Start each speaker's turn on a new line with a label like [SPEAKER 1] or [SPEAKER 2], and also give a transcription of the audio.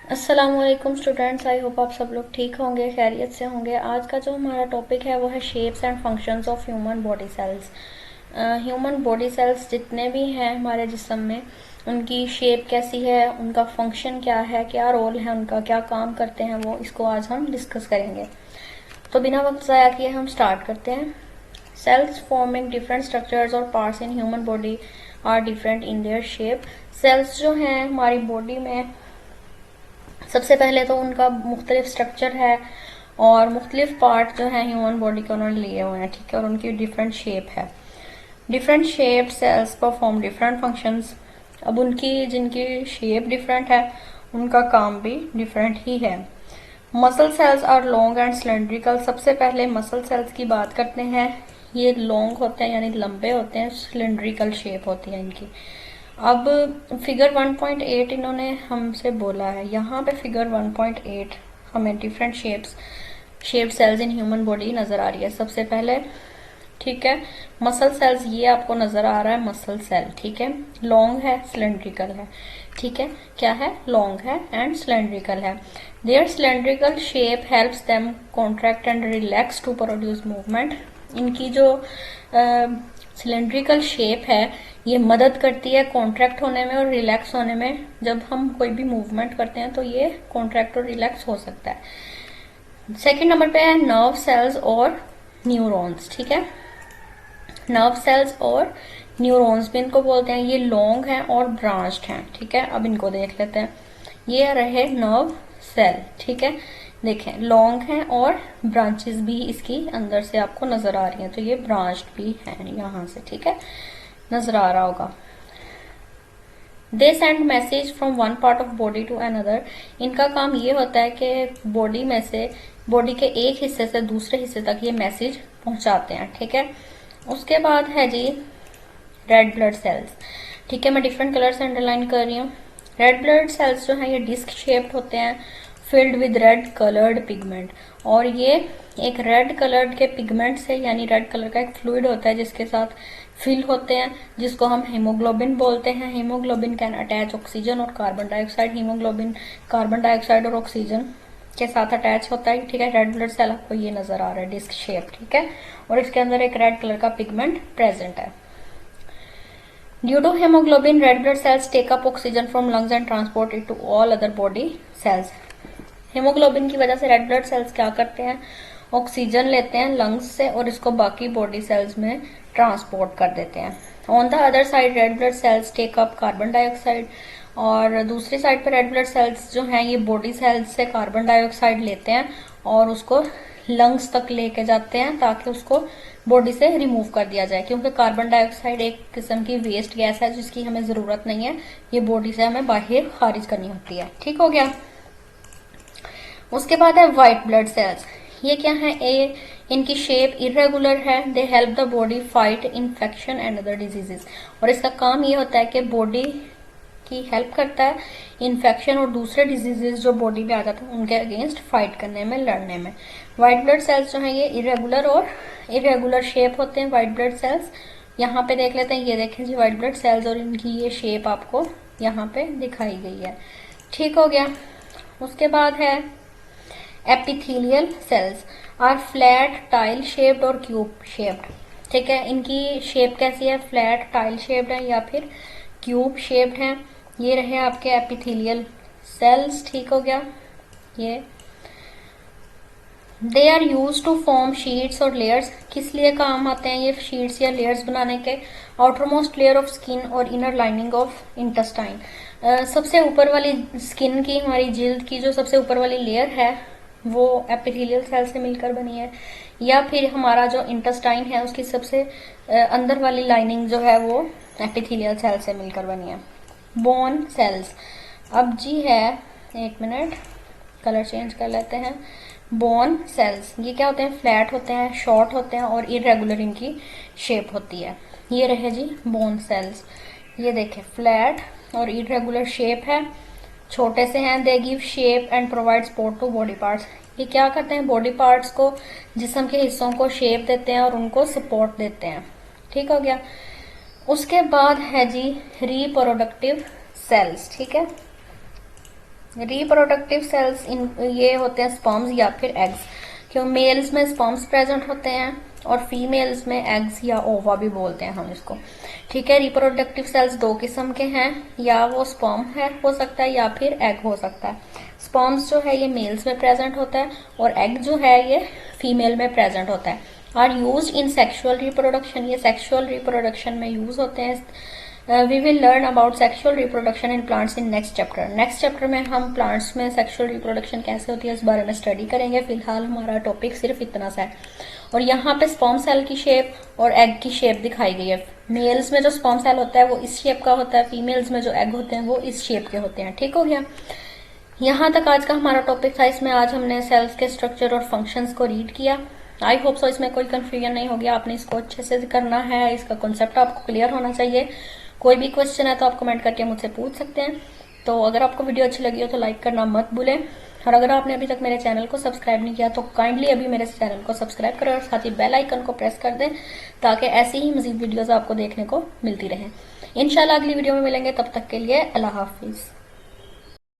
[SPEAKER 1] अस्सलाम वालेकुम students, I hope आप सब लोग ठीक होंगे, खैरियत से होंगे। आज का जो हमारा टॉपिक है वो है shapes and functions of human body cells. Human body cells जितने भी हैं हमारे जिस्म में, उनकी शेप कैसी है, उनका फंक्शन क्या है, क्या रोल है उनका, क्या काम करते हैं वो, इसको आज हम डिस्कस करेंगे। तो बिना वक्त ज़ाया किए हम स्टार्ट करते हैं। सेल्स फॉर्मिंग डिफरेंट स्ट्रक्चर्स और parts in human body are different in their shape. Cells जो हैं हमारी बॉडी में, सबसे पहले तो उनका मुख्तलिफ स्ट्रक्चर है और मुख्तलिफ पार्ट जो है ह्यूमन बॉडी के उन्होंने लिए हुए हैं, ठीक है, और उनकी डिफरेंट शेप है। Different shape cells perform different functions. अब उनकी जिनकी शेप डिफरेंट है उनका काम भी डिफरेंट ही है। Muscle cells are long and cylindrical. सबसे पहले मसल सेल्स की बात करते हैं। ये लॉन्ग होते हैं यानी लंबे होते हैं, सिलेंड्रिकल शेप होती है इनकी। अब फिगर 1.8 इन्होंने हमसे बोला है। यहाँ पे फिगर 1.8 हमें डिफरेंट शेप सेल्स इन ह्यूमन बॉडी नजर आ रही है। सबसे पहले, ठीक है, मसल सेल्स ये आपको नजर आ रहा है, मसल सेल, ठीक है, लॉन्ग है, सिलेंड्रिकल है, ठीक है, क्या है, लॉन्ग है एंड सिलेंड्रिकल है। Their cylindrical shape helps them contract and relax to produce movement. इनकी जो सिलेंड्रिकल शेप है ये मदद करती है कॉन्ट्रैक्ट होने में और रिलैक्स होने में। जब हम कोई भी मूवमेंट करते हैं तो ये कॉन्ट्रैक्ट और रिलैक्स हो सकता है। सेकंड नंबर पे है नर्व सेल्स और न्यूरॉन्स, ठीक है, नर्व सेल्स और न्यूरॉन्स भी इनको बोलते हैं। ये लॉन्ग हैं और ब्रांच्ड हैं, ठीक है। अब इनको देख लेते हैं। ये रहे नर्व सेल, ठीक है, देखें लॉन्ग है और ब्रांचेस भी इसकी अंदर से आपको नजर आ रही हैं, तो ये ब्रांच्ड भी है यहाँ से, ठीक है, नजर आ रहा होगा। They send message from one part of body to another. इनका काम ये होता है कि बॉडी में से, बॉडी के एक हिस्से से दूसरे हिस्से तक ये मैसेज पहुंचाते हैं, ठीक है। उसके बाद है जी रेड ब्लड सेल्स, ठीक है, मैं डिफरेंट कलर से अंडरलाइन कर रही हूँ। रेड ब्लड सेल्स जो है ये डिस्क शेप्ड होते हैं, filled with red coloured pigment. और ये एक रेड कलर्ड के पिगमेंट से, यानी रेड कलर का एक फ्लूइड होता है जिसके साथ फिल होते हैं, जिसको हम हीमोग्लोबिन बोलते हैं। हीमोग्लोबिन कैन अटैच ऑक्सीजन और carbon dioxide. Haemoglobin carbon dioxide और ऑक्सीजन के साथ अटैच होता है, ठीक है। रेड ब्लड सेल आपको ये नजर आ रहा है, डिस्क शेप, ठीक है, और इसके अंदर एक रेड कलर का पिगमेंट प्रेजेंट है। Due to haemoglobin, red blood cells take up oxygen from lungs and transport it to all other body cells. Haemoglobin की वजह से रेड ब्लड सेल्स क्या करते हैं, ऑक्सीजन लेते हैं लंग्स से और इसको बाकी बॉडी सेल्स में ट्रांसपोर्ट कर देते हैं। On the other side red blood cells take up carbon dioxide. और दूसरी साइड पर रेड ब्लड सेल्स जो हैं ये बॉडी सेल्स से कार्बन डाइऑक्साइड लेते हैं और उसको लंग्स तक लेके जाते हैं ताकि उसको बॉडी से रिमूव कर दिया जाए, क्योंकि कार्बन डाइऑक्साइड एक किस्म की वेस्ट गैस है जिसकी हमें जरूरत नहीं है, ये बॉडी से हमें बाहर खारिज करनी होती है, ठीक हो गया। उसके बाद है व्हाइट ब्लड सेल्स। ये क्या है, इनकी शेप इरेगुलर है। They help the body fight infection and other diseases. और इसका काम ये होता है कि बॉडी की हेल्प करता है इन्फेक्शन और दूसरे डिजीजेस जो बॉडी में आ जाते हैं उनके अगेंस्ट फाइट करने में, लड़ने में। व्हाइट ब्लड सेल्स जो है ये इरेगुलर और इरेगुलर शेप होते हैं व्हाइट ब्लड सेल्स। यहाँ पे देख लेते हैं, ये देखें जी व्हाइट ब्लड सेल्स और इनकी ये शेप आपको यहाँ पे दिखाई गई है, ठीक हो गया। उसके बाद है epithelial cells are flat tile shaped और क्यूब शेप्ड, ठीक है। इनकी शेप कैसी है, फ्लैट टाइल शेप्ड है या फिर क्यूब शेप्ड है। ये रहे आपके एपिथेलियल सेल्स, ठीक हो गया। ये they are used to form sheets और लेयर्स। किस लिए काम आते हैं ये शीट्स या लेयर्स बनाने के, आउटरमोस्ट लेयर ऑफ स्किन और इनर लाइनिंग ऑफ इंटेस्टाइन। सबसे ऊपर वाली स्किन की, हमारी जिल्द की जो सबसे ऊपर वाली लेयर है वो एपिथेलियल सेल से मिलकर बनी है, या फिर हमारा जो इंटेस्टाइन है उसकी सबसे अंदर वाली लाइनिंग जो है वो एपिथेलियल सेल से मिलकर बनी है। बोन सेल्स, अब जी है, एक मिनट कलर चेंज कर लेते हैं। बोन सेल्स ये क्या होते हैं, फ्लैट होते हैं, शॉर्ट होते हैं और इरेगुलर इनकी शेप होती है। ये रहे जी बोन सेल्स, ये देखें फ्लैट और इरेगुलर शेप है, छोटे से हैं। They give shape and provide support to body parts. ये क्या करते हैं, बॉडी पार्ट्स को, जिस्म के हिस्सों को शेप देते हैं और उनको सपोर्ट देते हैं, ठीक हो गया। उसके बाद है जी रिप्रोडक्टिव सेल्स, ठीक है। रिप्रोडक्टिव सेल्स इन ये होते हैं स्पर्म्स या फिर एग्स, क्यों मेल्स में स्पर्म्स प्रेजेंट होते हैं और फीमेल्स में एग्स या ओवा भी बोलते हैं हम इसको। ठीक है, रिप्रोडक्टिव सेल्स दो किस्म के हैं, या वो स्पर्म है हो सकता है या फिर एग हो सकता है। स्पर्म्स जो है ये मेल्स में प्रेजेंट होता है और एग जो है ये फीमेल में प्रेजेंट होता है। Are used in sexual reproduction, ये सेक्सुअल रिप्रोडक्शन में यूज होते हैं। We will learn about sexual reproduction in plants in next chapter. Next chapter में हम प्लांट्स में सेक्सुअल रिप्रोडक्शन कैसे होती है इस बारे में स्टडी करेंगे। फिलहाल हमारा टॉपिक सिर्फ इतना सा है। और यहाँ पे स्पर्म सेल की शेप और एग की शेप दिखाई गई है। मेल्स में जो स्पर्म सेल होता है वो इस शेप का होता है, फीमेल्स में जो एग होते हैं वो इस शेप के होते हैं। ठीक हो गया, यहाँ तक आज का हमारा टॉपिक था। इसमें आज हमने सेल्स के स्ट्रक्चर और फंक्शंस को रीड किया। आई होप सो इसमें कोई कंफ्यूजन नहीं हो गया। आपने इसको अच्छे से करना है, इसका कॉन्सेप्ट आपको क्लियर होना चाहिए। कोई भी क्वेश्चन है तो आप कमेंट करके मुझसे पूछ सकते हैं। तो अगर आपको वीडियो अच्छी लगी हो तो लाइक करना मत भूलें, और अगर आपने अभी तक मेरे चैनल को सब्सक्राइब नहीं किया तो काइंडली अभी मेरे चैनल को सब्सक्राइब करें और साथ ही बेल आइकन को प्रेस कर दें ताकि ऐसी ही मजीद वीडियोस आपको देखने को मिलती रहे। इंशाल्लाह अगली वीडियो में मिलेंगे, तब तक के लिए अल्लाह हाफिज।